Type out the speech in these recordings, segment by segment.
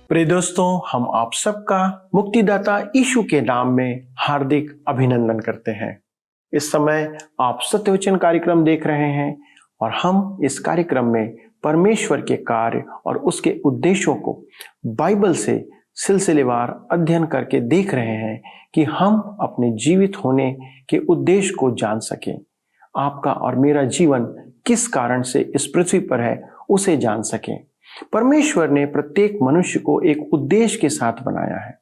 प्रिय दोस्तों, हम आप सबका मुक्तिदाता यीशु के नाम में हार्दिक अभिनंदन करते हैं। इस समय आप सत्यवचन कार्यक्रम देख रहे हैं और हम इस कार्यक्रम में परमेश्वर के कार्य और उसके उद्देश्यों को बाइबल से सिलसिलेवार अध्ययन करके देख रहे हैं कि हम अपने जीवित होने के उद्देश्य को जान सकें। आपका और मेरा जीवन किस कारण से इस पृथ्वी पर है उसे जान सकें। परमेश्वर ने प्रत्येक मनुष्य को एक उद्देश्य के साथ बनाया है।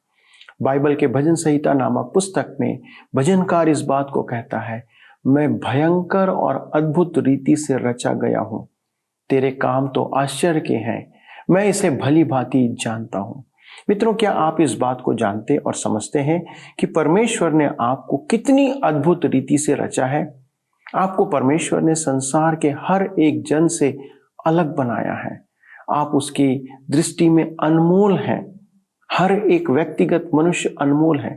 बाइबल के भजन संहिता नामक पुस्तक में भजनकार इस बात को कहता है, मैं भयंकर और अद्भुत रीति से रचा गया हूं, तेरे काम तो आश्चर्य के हैं, मैं इसे भली भांति जानता हूं। मित्रों, क्या आप इस बात को जानते और समझते हैं कि परमेश्वर ने आपको कितनी अद्भुत रीति से रचा है? आपको परमेश्वर ने संसार के हर एक जन से अलग बनाया है। आप उसकी दृष्टि में अनमोल हैं। हर एक व्यक्तिगत मनुष्य अनमोल है।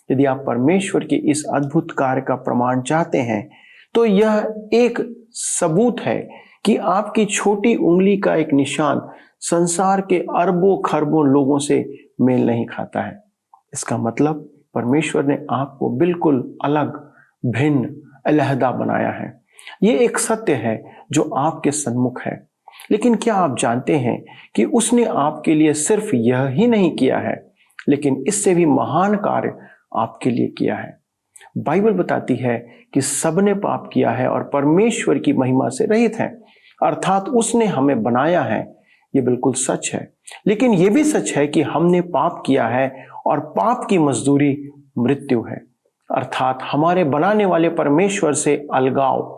यदि आप परमेश्वर के इस अद्भुत कार्य का प्रमाण चाहते हैं तो यह एक सबूत है कि आपकी छोटी उंगली का एक निशान संसार के अरबों खरबों लोगों से मेल नहीं खाता है। इसका मतलब परमेश्वर ने आपको बिल्कुल अलग, भिन्न, अलहदा बनाया है। ये एक सत्य है जो आपके सन्मुख है। लेकिन क्या आप जानते हैं कि उसने आपके लिए सिर्फ यह ही नहीं किया है, लेकिन इससे भी महान कार्य आपके लिए किया है। बाइबल बताती है कि सबने पाप किया है और परमेश्वर की महिमा से रहित हैं, अर्थात उसने हमें बनाया है। ये बिल्कुल सच है। लेकिन यह भी सच है कि हमने पाप किया है और पाप की मजदूरी मृत्यु है, अर्थात हमारे बनाने वाले परमेश्वर से अलगाव।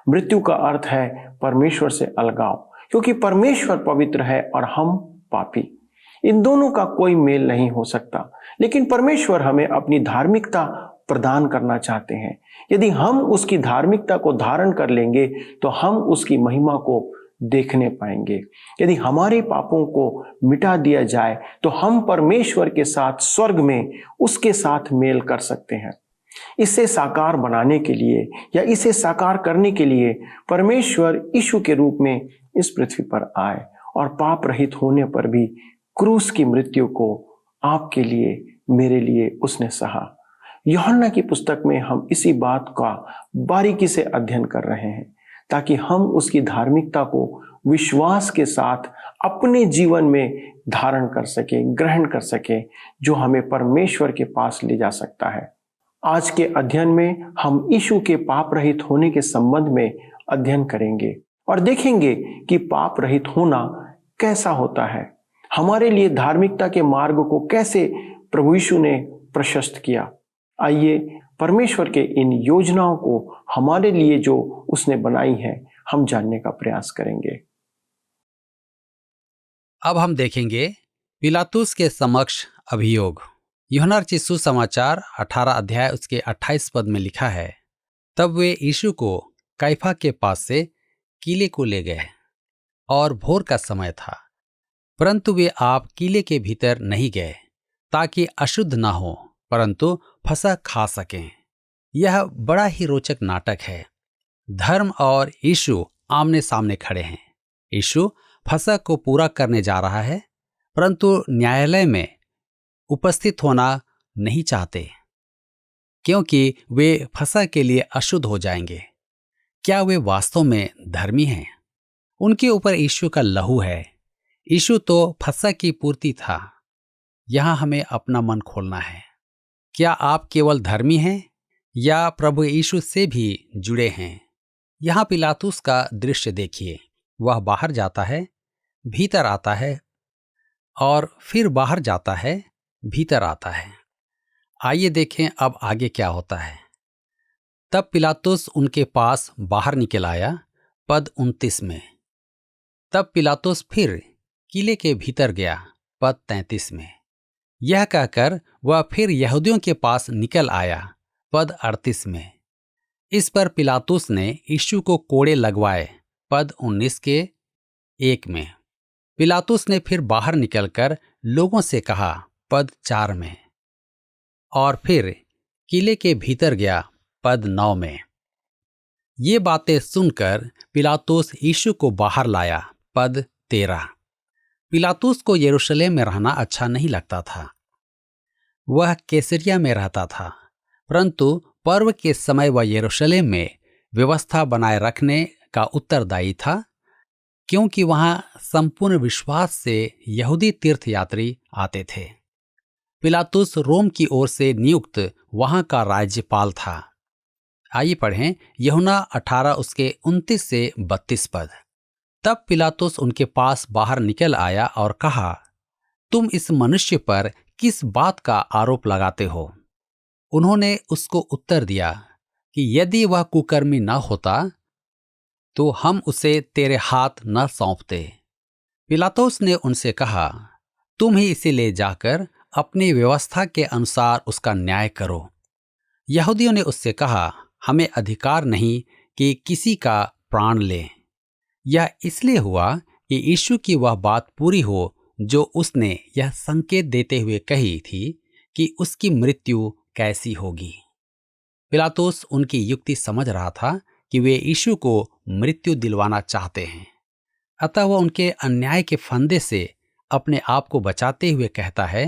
मृत्यु का अर्थ है परमेश्वर से अलगाव, क्योंकि परमेश्वर पवित्र है और हम पापी। इन दोनों का कोई मेल नहीं हो सकता। लेकिन परमेश्वर हमें अपनी धार्मिकता प्रदान करना चाहते हैं। यदि हम उसकी धार्मिकता को धारण कर लेंगे तो हम उसकी महिमा को देखने पाएंगे। यदि हमारे पापों को मिटा दिया जाए तो हम परमेश्वर के साथ स्वर्ग में उसके साथ मेल कर सकते हैं। इसे साकार बनाने के लिए या इसे साकार करने के लिए परमेश्वर यीशु के रूप में इस पृथ्वी पर आए और पाप रहित होने पर भी क्रूस की मृत्यु को आपके लिए, मेरे लिए उसने सहा। यूहन्ना की पुस्तक में हम इसी बात का बारीकी से अध्ययन कर रहे हैं ताकि हम उसकी धार्मिकता को विश्वास के साथ अपने जीवन में धारण कर सकें, ग्रहण कर सकें, जो हमें परमेश्वर के पास ले जा सकता है। आज के अध्ययन में हम यीशु के पाप रहित होने के संबंध में अध्ययन करेंगे और देखेंगे कि पाप रहित होना कैसा होता है। हमारे लिए धार्मिकता के मार्ग को कैसे प्रभु यीशु ने प्रशस्त किया। आइए परमेश्वर के इन योजनाओं को हमारे लिए जो उसने बनाई है हम जानने का प्रयास करेंगे। अब हम देखेंगे पिलातुस के समक्ष अभियोग। यूहन्ना रचित सुसमाचार 18 अध्याय उसके 28 पद में लिखा है, तब वे यीशु को कैफा के पास से किले को ले गए और भोर का समय था, परंतु वे आप किले के भीतर नहीं गए ताकि अशुद्ध ना हो, परंतु फसह खा सकें। यह बड़ा ही रोचक नाटक है। धर्म और यीशु आमने सामने खड़े हैं। यीशु फसह को पूरा करने जा रहा है, परंतु न्यायालय में उपस्थित होना नहीं चाहते क्योंकि वे फसह के लिए अशुद्ध हो जाएंगे। क्या वे वास्तव में धर्मी हैं? उनके ऊपर यीशु का लहू है। यीशु तो फसह की पूर्ति था। यहां हमें अपना मन खोलना है। क्या आप केवल धर्मी हैं या प्रभु यीशु से भी जुड़े हैं? यहां पिलातुस का दृश्य देखिए। वह बाहर जाता है, भीतर आता है और फिर बाहर जाता है, भीतर आता है। आइए देखें अब आगे क्या होता है। तब पिलातुस उनके पास बाहर निकल आया, पद 29 में। तब पिलातुस फिर किले के भीतर गया, पद 33 में। यह कहकर वह फिर यहूदियों के पास निकल आया, पद 38 में। इस पर पिलातुस ने यीशु को कोड़े लगवाए, पद 19 के 1 में। पिलातुस ने फिर बाहर निकलकर लोगों से कहा, पद 4 में, और फिर किले के भीतर गया, पद 9 में। ये बातें सुनकर पिलातुस यीशु को बाहर लाया, पद 13। पिलातुस को यरूशलेम में रहना अच्छा नहीं लगता था। वह कैसरिया में रहता था, परंतु पर्व के समय वह यरूशलेम में व्यवस्था बनाए रखने का उत्तरदायी था, क्योंकि वहां संपूर्ण विश्वास से यहूदी तीर्थयात्री आते थे। पिलातुस रोम की ओर से नियुक्त वहां का राज्यपाल था। आइए पढ़ें यूहन्ना 18 उसके 29 से 32 पद। तब पिलातुस उनके पास बाहर निकल आया और कहा, तुम इस मनुष्य पर किस बात का आरोप लगाते हो? उन्होंने उसको उत्तर दिया कि यदि वह कुकर्मी न होता तो हम उसे तेरे हाथ न सौंपते। पिलातुस ने उनसे कहा, तुम ही इसे ले जाकर अपनी व्यवस्था के अनुसार उसका न्याय करो। यहूदियों ने उससे कहा, हमें अधिकार नहीं कि किसी का प्राण लें। यह इसलिए हुआ कि यीशु की वह बात पूरी हो जो उसने यह संकेत देते हुए कही थी कि उसकी मृत्यु कैसी होगी। पिलातुस उनकी युक्ति समझ रहा था कि वे यीशु को मृत्यु दिलवाना चाहते हैं, अतः वह उनके अन्याय के फंदे से अपने आप को बचाते हुए कहता है,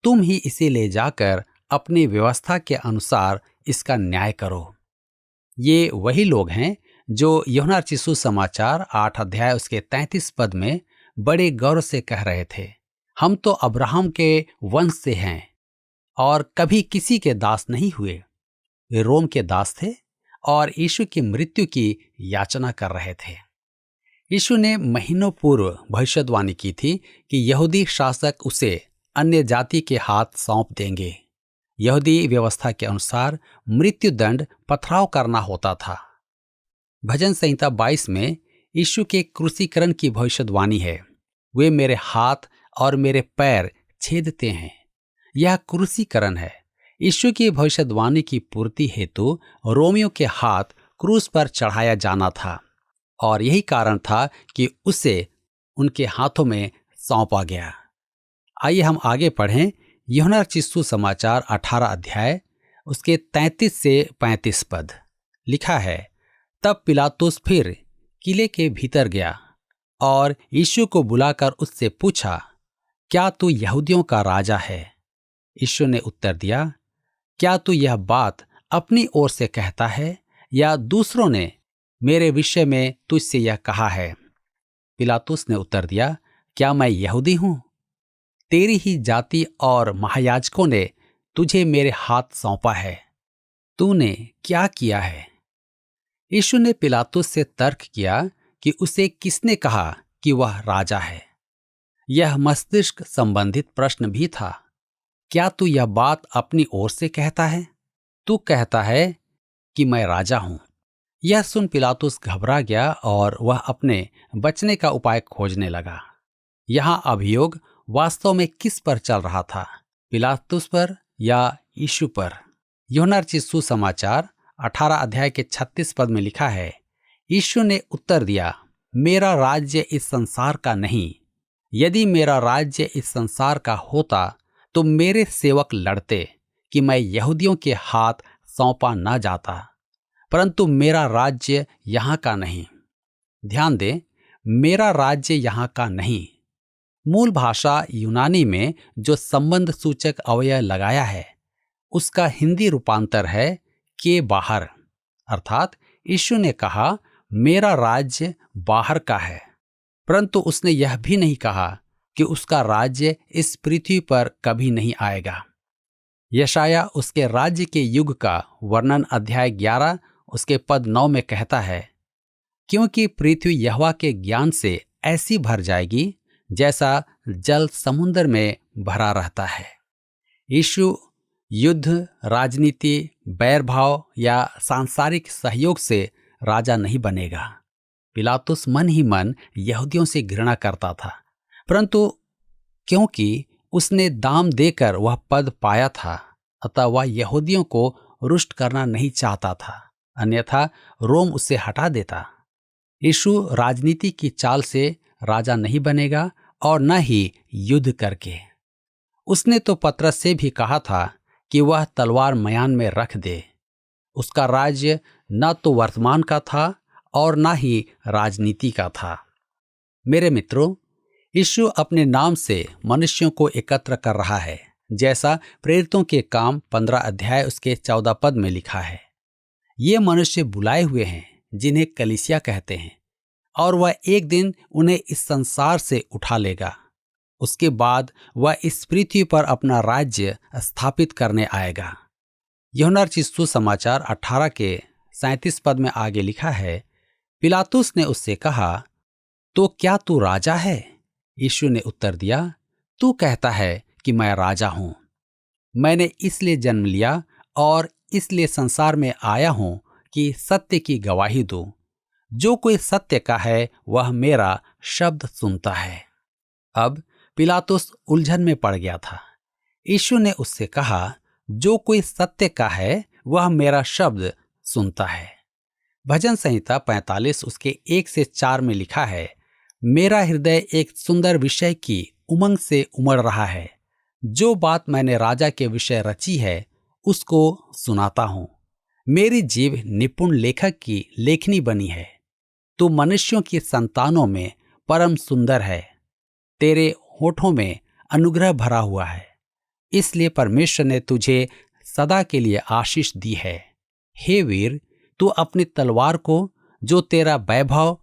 तुम ही इसे ले जाकर अपनी व्यवस्था के अनुसार इसका न्याय करो। ये वही लोग हैं जो यूहन्ना रचित सुसमाचार 8 अध्याय उसके 33 पद में बड़े गौरव से कह रहे थे, हम तो अब्राहम के वंश से हैं और कभी किसी के दास नहीं हुए। वे रोम के दास थे और यीशु की मृत्यु की याचना कर रहे थे। यीशु ने महीनों पूर्व भविष्यवाणी की थी कि यहूदी शासक उसे अन्य जाति के हाथ सौंप देंगे। यहूदी व्यवस्था के अनुसार मृत्यु दंड पथराव करना होता था। भजन संहिता 22 में यीशु के क्रूसीकरण की भविष्यवाणी है, वे मेरे हाथ और मेरे पैर छेदते हैं। यह क्रूसीकरण है। यीशु की भविष्यवाणी की पूर्ति हेतु रोमियों के हाथ क्रूस पर चढ़ाया जाना था और यही कारण था कि उसे उनके हाथों में सौंपा गया। आइए हम आगे पढ़ें यूहन्ना रचित सुसमाचार 18 अध्याय उसके 33 से 35 पद। लिखा है, तब पिलातुस फिर किले के भीतर गया और यीशु को बुलाकर उससे पूछा, क्या तू यहूदियों का राजा है? यीशु ने उत्तर दिया, क्या तू यह बात अपनी ओर से कहता है या दूसरों ने मेरे विषय में तुझसे यह कहा है? पिलातुस ने उत्तर दिया, क्या मैं यहूदी हूं? तेरी ही जाति और महायाजकों ने तुझे मेरे हाथ सौंपा है। तूने क्या किया है? यीशु ने पिलातुस से तर्क किया कि उसे किसने कहा कि वह राजा है। यह मस्तिष्क संबंधित प्रश्न भी था। क्या तू यह बात अपनी ओर से कहता है? तू कहता है कि मैं राजा हूं। यह सुन पिलातुस घबरा गया और वह अपने बचने का उपाय खोजने लगा। यहां अभियोग वास्तव में किस पर चल रहा था, पिलातुस पर या यीशु पर? यूहन्ना रचित सुसमाचार 18 अध्याय के 36 पद में लिखा है, यीशु ने उत्तर दिया, मेरा राज्य इस संसार का नहीं। यदि मेरा राज्य इस संसार का होता तो मेरे सेवक लड़ते कि मैं यहूदियों के हाथ सौंपा न जाता, परंतु मेरा राज्य यहाँ का नहीं। ध्यान दें, मेरा राज्य यहाँ का नहीं। मूल भाषा यूनानी में जो संबंध सूचक अवयव लगाया है उसका हिंदी रूपांतर है के बाहर, अर्थात यीशु ने कहा मेरा राज्य बाहर का है, परंतु उसने यह भी नहीं कहा कि उसका राज्य इस पृथ्वी पर कभी नहीं आएगा। यशाया उसके राज्य के युग का वर्णन अध्याय 11 उसके पद 9 में कहता है, क्योंकि पृथ्वी यहोवा के ज्ञान से ऐसी भर जाएगी जैसा जल समुद्र में भरा रहता है। यीशु युद्ध, राजनीति, बैरभाव या सांसारिक सहयोग से राजा नहीं बनेगा। पिलातुस मन ही मन यहूदियों से घृणा करता था, परंतु क्योंकि उसने दाम देकर वह पद पाया था, अतः वह यहूदियों को रुष्ट करना नहीं चाहता था, अन्यथा रोम उसे हटा देता। यीशु राजनीति की चाल से राजा नहीं बनेगा और न ही युद्ध करके। उसने तो पतरस से भी कहा था कि वह तलवार मयान में रख दे। उसका राज्य न तो वर्तमान का था और न ही राजनीति का था। मेरे मित्रों, यीशु अपने नाम से मनुष्यों को एकत्र कर रहा है, जैसा प्रेरितों के काम 15 अध्याय उसके 14 पद में लिखा है। ये मनुष्य बुलाए हुए हैं जिन्हें कलीसिया कहते हैं, और वह एक दिन उन्हें इस संसार से उठा लेगा। उसके बाद वह इस पृथ्वी पर अपना राज्य स्थापित करने आएगा। यूहन्ना रचित सुसमाचार 18 के 37 पद में आगे लिखा है, पिलातुस ने उससे कहा, तो क्या तू राजा है? यीशु ने उत्तर दिया, तू कहता है कि मैं राजा हूं। मैंने इसलिए जन्म लिया और इसलिए संसार में आया हूं कि सत्य की गवाही दूं। जो कोई सत्य का है वह मेरा शब्द सुनता है। अब पिलातुस उलझन में पड़ गया था। यीशु ने उससे कहा, जो कोई सत्य का है वह मेरा शब्द सुनता है। भजन संहिता 45 उसके 1 से 4 में लिखा है, मेरा हृदय एक सुंदर विषय की उमंग से उमड़ रहा है। जो बात मैंने राजा के विषय रची है उसको सुनाता हूं। मेरी जीभ निपुण लेखक की लेखनी बनी है। तू मनुष्यों की संतानों में परम सुंदर है। तेरे होठों में अनुग्रह भरा हुआ है, इसलिए परमेश्वर ने तुझे सदा के लिए आशीष दी है। हे वीर, तू अपनी तलवार को, जो तेरा वैभव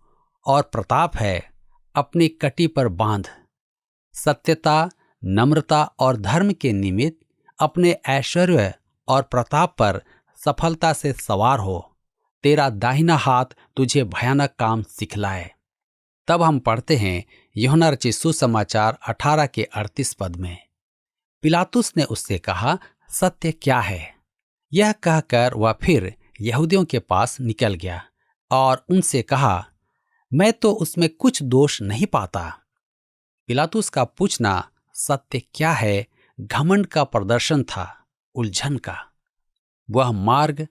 और प्रताप है, अपनी कटी पर बांध। सत्यता, नम्रता और धर्म के निमित्त अपने ऐश्वर्य और प्रताप पर सफलता से सवार हो। तेरा दाहिना हाथ तुझे भयानक काम सिखलाए। तब हम पढ़ते हैं यूहन्ना रचित सुसमाचार 18 के 38 पद में, पिलातुस ने उससे कहा, सत्य क्या है? यह कहकर वह फिर यहूदियों के पास निकल गया और उनसे कहा, मैं तो उसमें कुछ दोष नहीं पाता। पिलातुस का पूछना सत्य क्या है घमंड का प्रदर्शन था, उलझन का। वह मार्ग,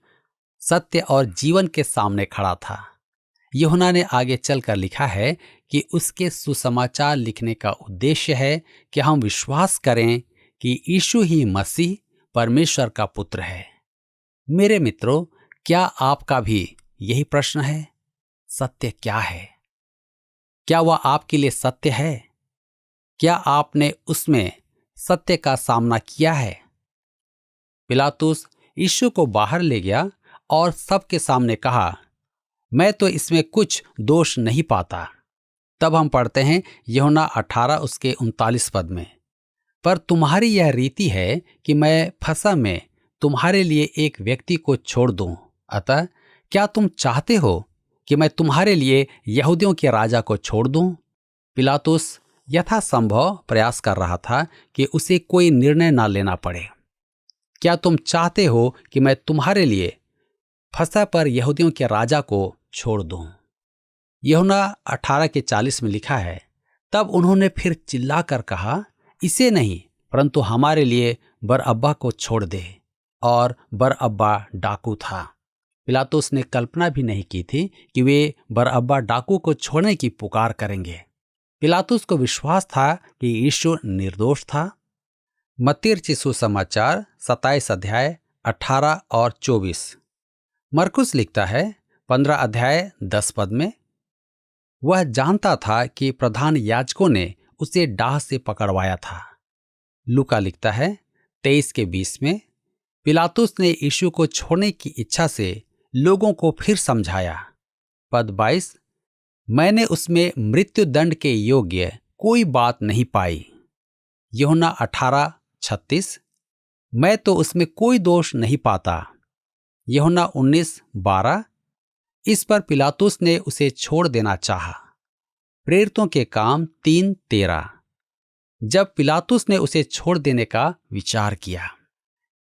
सत्य और जीवन के सामने खड़ा था। यूहन्ना ने आगे चलकर लिखा है कि उसके सुसमाचार लिखने का उद्देश्य है कि हम विश्वास करें कि यीशु ही मसीह परमेश्वर का पुत्र है। मेरे मित्रों, क्या आपका भी यही प्रश्न है? सत्य क्या है? क्या वह आपके लिए सत्य है? क्या आपने उसमें सत्य का सामना किया है? पिलातुस यीशु को बाहर ले गया और सबके सामने कहा, मैं तो इसमें कुछ दोष नहीं पाता। तब हम पढ़ते हैं यूहन्ना 18 उसके 39 पद में, पर तुम्हारी यह रीति है कि मैं फसह में तुम्हारे लिए एक व्यक्ति को छोड़ दूं। अतः क्या तुम चाहते हो कि मैं तुम्हारे लिए यहूदियों के राजा को छोड़ दूं? पिलातुस यथासंभव प्रयास कर रहा था कि उसे कोई निर्णय ना लेना पड़े। क्या तुम चाहते हो कि मैं तुम्हारे लिए फसह पर यहूदियों के राजा को छोड़ दूं? यूहन्ना 18 के 40 में लिखा है, तब उन्होंने फिर चिल्लाकर कहा, इसे नहीं, परंतु हमारे लिए बरअब्बा को छोड़ दे। और बरअब्बा डाकू था। पिलातुस ने कल्पना भी नहीं की थी कि वे बरअब्बा डाकू को छोड़ने की पुकार करेंगे। पिलातुस को विश्वास था कि यीशु निर्दोष था। मत्ती रचित सुसमाचार 27 अध्याय 18 और 24। मरकुस लिखता है 15 अध्याय 10 पद में, वह जानता था कि प्रधान याजकों ने उसे डाह से पकड़वाया था। लूका लिखता है 23 के 20 में, पिलातुस ने यीशु को छोड़ने की इच्छा से लोगों को फिर समझाया। पद 22, मैंने उसमें मृत्यु दंड के योग्य कोई बात नहीं पाई। यूहन्ना 18:36, मैं तो उसमें कोई दोष नहीं पाता। यूहन्ना 19:12, इस पर पिलातुस ने उसे छोड़ देना चाहा। प्रेरितों के काम 3:13, जब पिलातुस ने उसे छोड़ देने का विचार किया।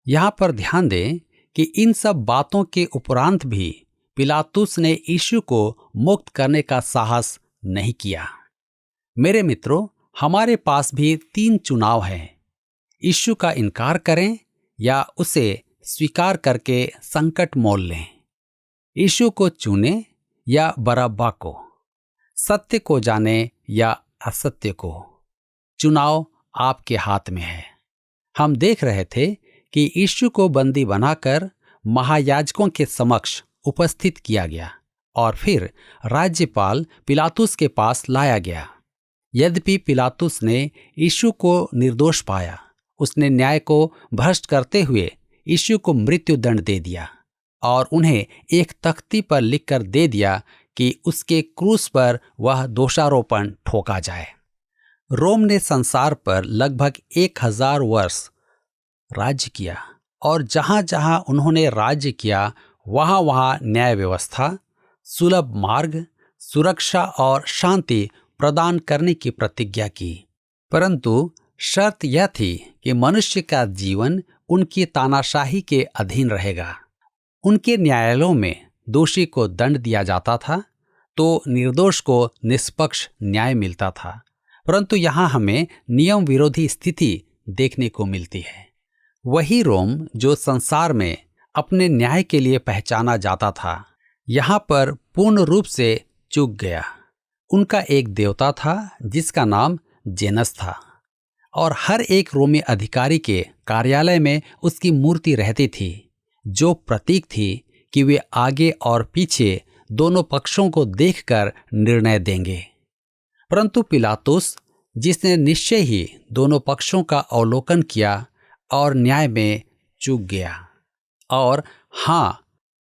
यहां पर ध्यान दें कि इन सब बातों के उपरांत भी पिलातुस ने यीशु को मुक्त करने का साहस नहीं किया। मेरे मित्रों, हमारे पास भी 3 चुनाव हैं। यीशु का इनकार करें या उसे स्वीकार करके संकट मोल लें। यीशु को चुने या बरअब्बा को, सत्य को जाने या असत्य को। चुनाव आपके हाथ में है। हम देख रहे थे कि यीशु को बंदी बनाकर महायाजकों के समक्ष उपस्थित किया गया और फिर राज्यपाल पिलातुस के पास लाया गया। यद्यपि पिलातुस ने यीशु को निर्दोष पाया, उसने न्याय को भ्रष्ट करते हुए यीशु को मृत्युदंड दे दिया और उन्हें एक तख्ती पर लिखकर दे दिया कि उसके क्रूस पर वह दोषारोपण ठोका जाए। रोम ने संसार पर लगभग 1000 वर्ष राज्य किया और जहां जहां उन्होंने राज्य किया वहां वहां न्याय व्यवस्था, सुलभ मार्ग, सुरक्षा और शांति प्रदान करने की प्रतिज्ञा की। परंतु शर्त यह थी कि मनुष्य का जीवन उनकी तानाशाही के अधीन रहेगा। उनके न्यायालयों में दोषी को दंड दिया जाता था तो निर्दोष को निष्पक्ष न्याय मिलता था। परंतु यहाँ हमें नियम विरोधी स्थिति देखने को मिलती है। वही रोम जो संसार में अपने न्याय के लिए पहचाना जाता था, यहाँ पर पूर्ण रूप से चूक गया। उनका एक देवता था जिसका नाम जेनस था और हर एक रोमी अधिकारी के कार्यालय में उसकी मूर्ति रहती थी, जो प्रतीक थी कि वे आगे और पीछे दोनों पक्षों को देखकर निर्णय देंगे। परंतु पिलातुस, जिसने निश्चय ही दोनों पक्षों का अवलोकन किया और न्याय में चूक गया। और हाँ,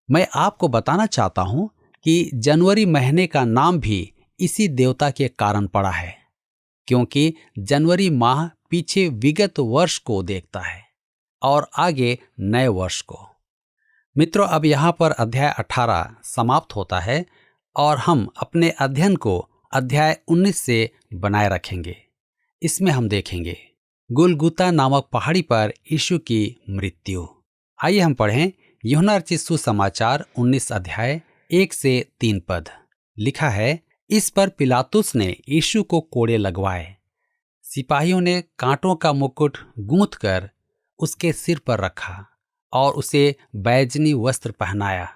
मैं आपको बताना चाहता हूं कि जनवरी महीने का नाम भी इसी देवता के कारण पड़ा है, क्योंकि जनवरी माह पीछे विगत वर्ष को देखता है और आगे नए वर्ष को। मित्रों, अब यहाँ पर अध्याय 18 समाप्त होता है और हम अपने अध्ययन को अध्याय 19 से बनाए रखेंगे। इसमें हम देखेंगे गुलगुता नामक पहाड़ी पर यीशु की मृत्यु। आइए हम पढ़ें यूहन्ना रचित सुसमाचार 19 अध्याय 1 से 3 पद। लिखा है, इस पर पिलातुस ने यीशु को कोड़े लगवाए। सिपाहियों ने कांटों का मुकुट गूंथ कर उसके सिर पर रखा और उसे बैजनी वस्त्र पहनाया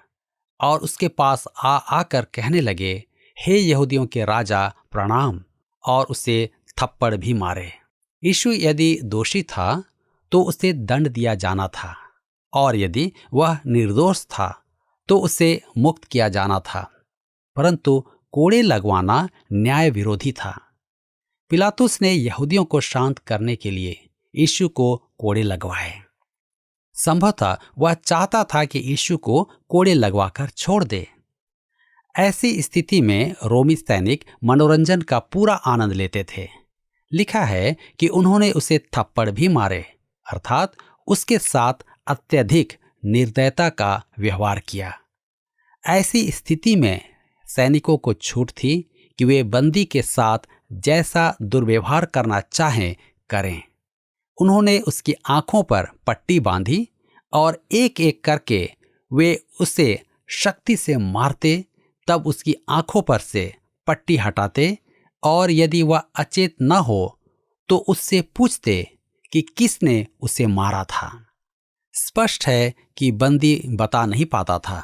और उसके पास आकर कहने लगे, हे यहूदियों के राजा प्रणाम, और उसे थप्पड़ भी मारे। यीशु यदि दोषी था तो उसे दंड दिया जाना था और यदि वह निर्दोष था तो उसे मुक्त किया जाना था, परंतु कोड़े लगवाना न्याय विरोधी था। पिलातुस ने यहूदियों को शांत करने के लिए यीशु को कोड़े लगवाए। संभवतः वह चाहता था कि यीशु को कोड़े लगवाकर छोड़ दे। ऐसी स्थिति में रोमी सैनिक मनोरंजन का पूरा आनंद लेते थे। लिखा है कि उन्होंने उसे थप्पड़ भी मारे, अर्थात उसके साथ अत्यधिक निर्दयता का व्यवहार किया। ऐसी स्थिति में सैनिकों को छूट थी कि वे बंदी के साथ जैसा दुर्व्यवहार करना चाहें करें। उन्होंने उसकी आंखों पर पट्टी बांधी और एक एक करके वे उसे शक्ति से मारते, तब उसकी आंखों पर से पट्टी हटाते और यदि वह अचेत न हो तो उससे पूछते कि किसने उसे मारा था। स्पष्ट है कि बंदी बता नहीं पाता था,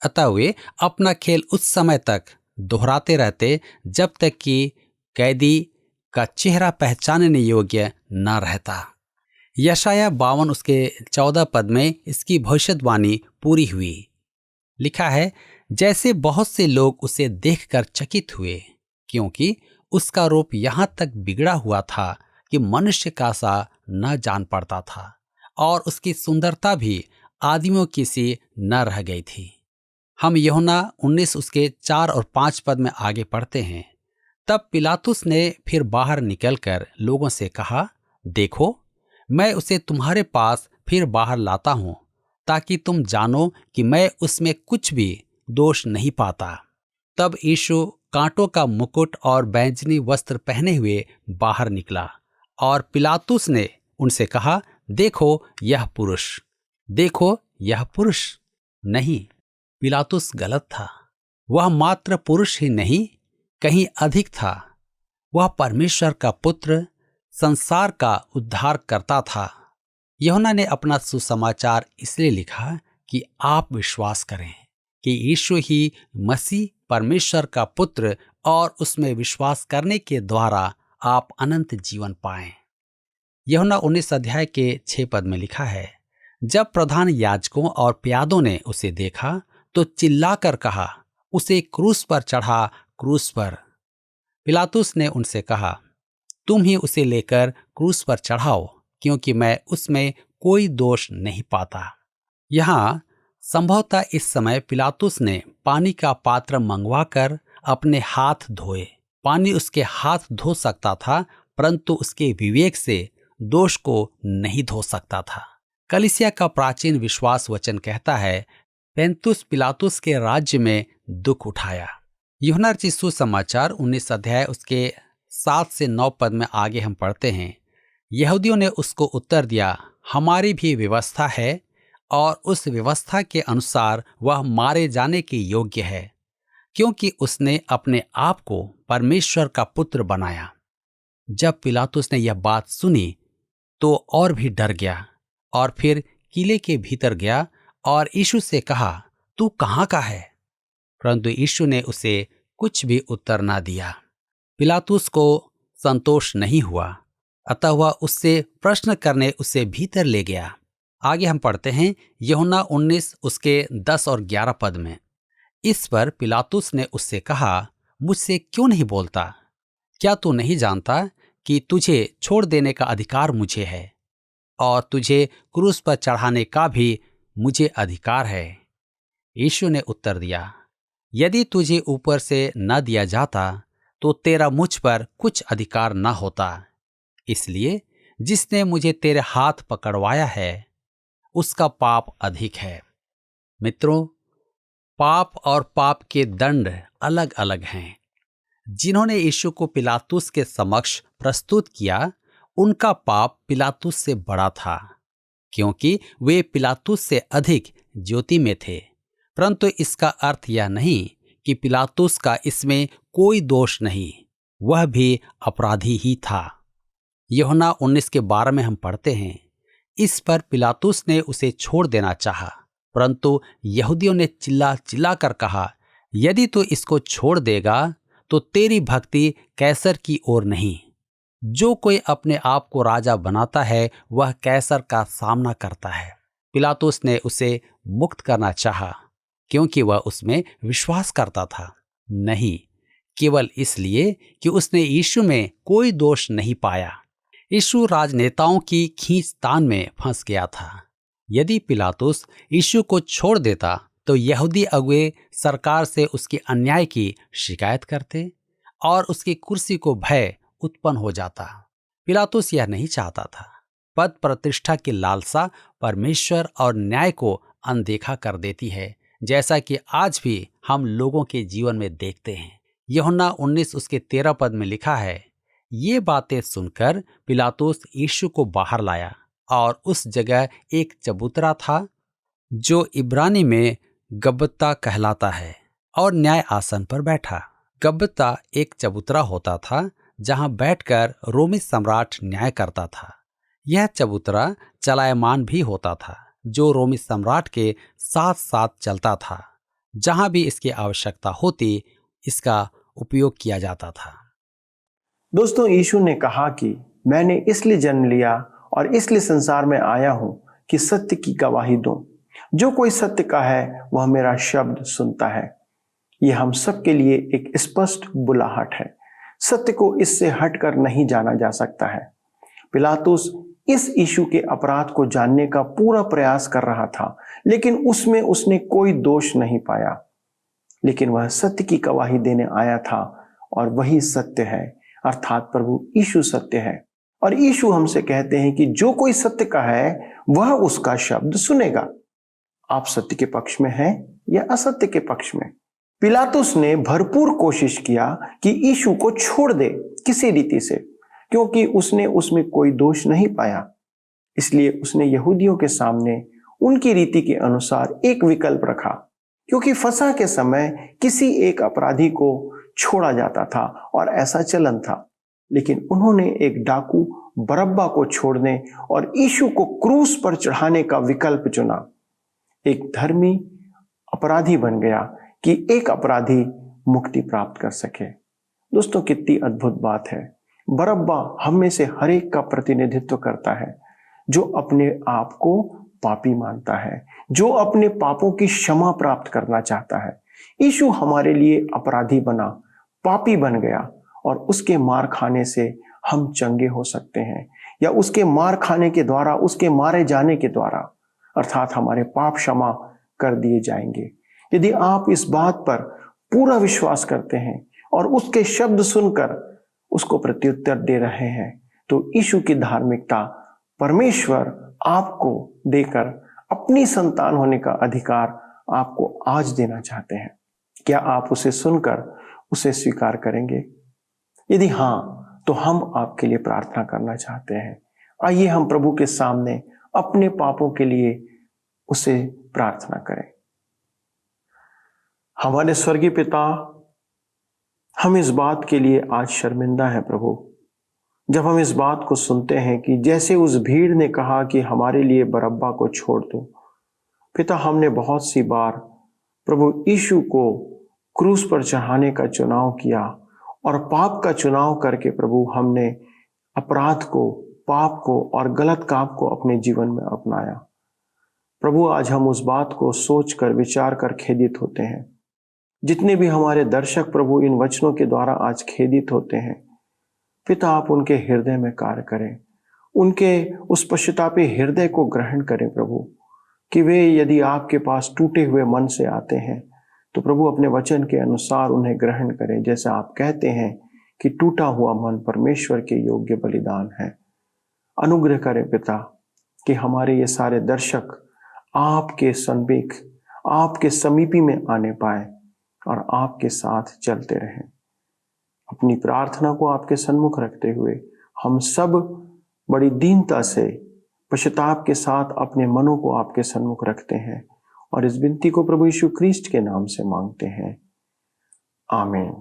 अतः वे अपना खेल उस समय तक दोहराते रहते जब तक कि कैदी का चेहरा पहचानने योग्य न रहता। यशाया 52 उसके 14 पद में इसकी भविष्यवाणी पूरी हुई। लिखा है, जैसे बहुत से लोग उसे देखकर चकित हुए, क्योंकि उसका रूप यहां तक बिगड़ा हुआ था कि मनुष्य का सा न जान पड़ता था और उसकी सुंदरता भी आदमियों की सी न रह गई थी। हम यूहन्ना 19 उसके 4 और 5 पद में आगे पढ़ते हैं। तब पिलातुस ने फिर बाहर निकलकर लोगों से कहा, देखो, मैं उसे तुम्हारे पास फिर बाहर लाता हूं, ताकि तुम जानो कि मैं उसमें कुछ भी दोष नहीं पाता। तब यीशु कांटों का मुकुट और बैंजनी वस्त्र पहने हुए बाहर निकला और पिलातुस ने उनसे कहा, देखो यह पुरुष, देखो यह पुरुष। नहीं, पिलातुस गलत था। वह मात्र पुरुष ही नहीं, कहीं अधिक था। वह परमेश्वर का पुत्र, संसार का उद्धार करता था। यूहन्ना ने अपना सुसमाचार इसलिए लिखा कि आप विश्वास करें कि यीशु ही मसीह परमेश्वर का पुत्र और उसमें विश्वास करने के द्वारा आप अनंत जीवन पाएं। यूहन्ना 19 अध्याय के 6 पद में लिखा है, जब प्रधान याजकों और प्यादों ने उसे देखा तो चिल्लाकर कहा, उसे क्रूस पर चढ़ा, क्रूस पर। पिलातुस ने उनसे कहा, तुम ही उसे लेकर क्रूस पर चढ़ाओ, क्योंकि मैं उसमें कोई दोष नहीं पाता। यहाँ संभवतः इस समय पिलातुस ने पानी का पात्र मंगवाकर अपने हाथ धोए। पानी उसके हाथ धो सकता था, परंतु उसके विवेक से दोष को नहीं धो सकता था। कलीसिया का प्राचीन विश्वास वचन कहता है, पेंतुस पिलातुस के राज्य में दुख उठाया। यूहन्ना रचित सुसमाचार 19 अध्याय उसके 7 से 9 पद में आगे हम पढ़ते हैं, यहूदियों ने उसको उत्तर दिया, हमारी भी व्यवस्था है और उस व्यवस्था के अनुसार वह मारे जाने के योग्य है, क्योंकि उसने अपने आप को परमेश्वर का पुत्र बनाया। जब पिलातुस ने यह बात सुनी तो और भी डर गया और फिर किले के भीतर गया और यीशु से कहा, तू कहाँ का है? परंतु यीशु ने उसे कुछ भी उत्तर ना दिया। पिलातुस को संतोष नहीं हुआ, अतः वह उससे प्रश्न करने उसे भीतर ले गया। आगे हम पढ़ते हैं यूहन्ना 19 उसके 10 और 11 पद में, इस पर पिलातुस ने उससे कहा, मुझसे क्यों नहीं बोलता? क्या तू नहीं जानता कि तुझे छोड़ देने का अधिकार मुझे है और तुझे क्रूस पर चढ़ाने का भी मुझे अधिकार है? यीशु ने उत्तर दिया, यदि तुझे ऊपर से न दिया जाता तो तेरा मुझ पर कुछ अधिकार न होता। इसलिए जिसने मुझे तेरे हाथ पकड़वाया है उसका पाप अधिक है। मित्रों, पाप और पाप के दंड अलग अलग हैं। जिन्होंने यीशु को पिलातुस के समक्ष प्रस्तुत किया, उनका पाप पिलातुस से बड़ा था, क्योंकि वे पिलातुस से अधिक ज्योति में थे। परंतु इसका अर्थ यह नहीं कि पिलातुस का इसमें कोई दोष नहीं, वह भी अपराधी ही था। यूहन्ना 19 के 12 में हम पढ़ते हैं, इस पर पिलातुस ने उसे छोड़ देना चाहा, परंतु यहूदियों ने चिल्ला चिल्ला कर कहा, यदि तू इसको छोड़ देगा तो तेरी भक्ति कैसर की ओर नहीं। जो कोई अपने आप को राजा बनाता है वह कैसर का सामना करता है। पिलातुस ने उसे मुक्त करना चाहा, क्योंकि वह उसमें विश्वास करता था, नहीं केवल इसलिए कि उसने यीशु में कोई दोष नहीं पाया। यीशु राजनेताओं की खींचतान में फंस गया था। यदि पिलातुस यीशु को छोड़ देता तो यहूदी अगुए सरकार से उसके अन्याय की शिकायत करते और उसकी कुर्सी को भय उत्पन्न हो जाता। पिलातुस यह नहीं चाहता था। पद प्रतिष्ठा की लालसा परमेश्वर और न्याय को अनदेखा कर देती है, जैसा कि आज भी हम लोगों के जीवन में देखते हैं। यूहन्ना 19 उसके 13 पद में लिखा है, ये बातें सुनकर पिलातुस यीशु को बाहर लाया और उस जगह एक चबूतरा था जो इब्रानी में गब्बता कहलाता है, और न्याय आसन पर बैठा। गब्बता एक चबूतरा होता था जहां बैठकर रोमी सम्राट न्याय करता था। यह चबूतरा चलायमान भी होता था, जो रोमी सम्राट के साथ साथ चलता था। जहां भी इसकी आवश्यकता होती इसका उपयोग किया जाता था। दोस्तों, यीशु ने कहा कि मैंने इसलिए जन्म लिया और इसलिए संसार में आया हूं कि सत्य की गवाही दूं। जो कोई सत्य का है वह मेरा शब्द सुनता है। यह हम सब के लिए एक स्पष्ट बुलाहट है। सत्य को इससे हटकर नहीं जाना जा सकता है। पिलातुस इस यीशु के अपराध को जानने का पूरा प्रयास कर रहा था, लेकिन उसमें उसने कोई दोष नहीं पाया। लेकिन वह सत्य की गवाही देने आया था और वही सत्य है, अर्थात प्रभु यीशु सत्य है। और यीशु हमसे कहते हैं कि जो कोई सत्य का है वह उसका शब्द सुनेगा। आप सत्य के पक्ष में हैं या असत्य के पक्ष में? पिलातुस ने भरपूर कोशिश किया कि यीशु को छोड़ दे किसी रीति से, क्योंकि उसने उसमें कोई दोष नहीं पाया। इसलिए उसने यहूदियों के सामने उनकी रीति के अनुसार एक विकल्प रखा, क्योंकि फसह के समय किसी एक अपराधी को छोड़ा जाता था और ऐसा चलन था। लेकिन उन्होंने एक डाकू बरअब्बा को छोड़ने और यीशु को क्रूस पर चढ़ाने का विकल्प चुना। एक धर्मी अपराधी बन गया कि एक अपराधी मुक्ति प्राप्त कर सके। दोस्तों, कितनी अद्भुत बात है। बरअब्बा हम में से हर एक का प्रतिनिधित्व करता है, जो अपने आप को पापी मानता है, जो अपने पापों की क्षमा प्राप्त करना चाहता है। यीशु हमारे लिए अपराधी बना, पापी बन गया और उसके मार खाने से हम चंगे हो सकते हैं, या उसके मार खाने के द्वारा, उसके मारे जाने के द्वारा अर्थात हमारे पाप क्षमा कर दिए जाएंगे। यदि आप इस बात पर पूरा विश्वास करते हैं और उसके शब्द सुनकर उसको प्रत्युत्तर दे रहे हैं, तो यीशु की धार्मिकता परमेश्वर आपको देकर अपनी संतान होने का अधिकार आपको आज देना चाहते हैं। क्या आप उसे सुनकर उसे स्वीकार करेंगे? यदि हाँ, तो हम आपके लिए प्रार्थना करना चाहते हैं। आइए हम प्रभु के सामने अपने पापों के लिए उसे प्रार्थना करें। हमारे स्वर्गीय पिता, हम इस बात के लिए आज शर्मिंदा है प्रभु, जब हम इस बात को सुनते हैं कि जैसे उस भीड़ ने कहा कि हमारे लिए बरअब्बा को छोड़ दो। पिता, हमने बहुत सी बार प्रभु यीशु को क्रूस पर चढ़ाने का चुनाव किया और पाप का चुनाव करके प्रभु हमने अपराध को, पाप को और गलत काम को अपने जीवन में अपनाया। प्रभु, आज हम उस बात को सोचकर, विचार कर खेदित होते हैं। जितने भी हमारे दर्शक प्रभु इन वचनों के द्वारा आज खेदित होते हैं, पिता आप उनके हृदय में कार्य करें, उनके उस पश्चातापी हृदय को ग्रहण करें प्रभु, कि वे यदि आपके पास टूटे हुए मन से आते हैं तो प्रभु अपने वचन के अनुसार उन्हें ग्रहण करें। जैसे आप कहते हैं कि टूटा हुआ मन परमेश्वर के योग्य बलिदान है। अनुग्रह करें पिता कि हमारे ये सारे दर्शक आपके सन्मुख, आपके समीपी में आने पाए और आपके साथ चलते रहें। अपनी प्रार्थना को आपके सन्मुख रखते हुए हम सब बड़ी दीनता से, पश्चाताप के साथ अपने मनों को आपके सन्मुख रखते हैं और इस विनती को प्रभु यीशु ख्रीष्ट के नाम से मांगते हैं। आमीन।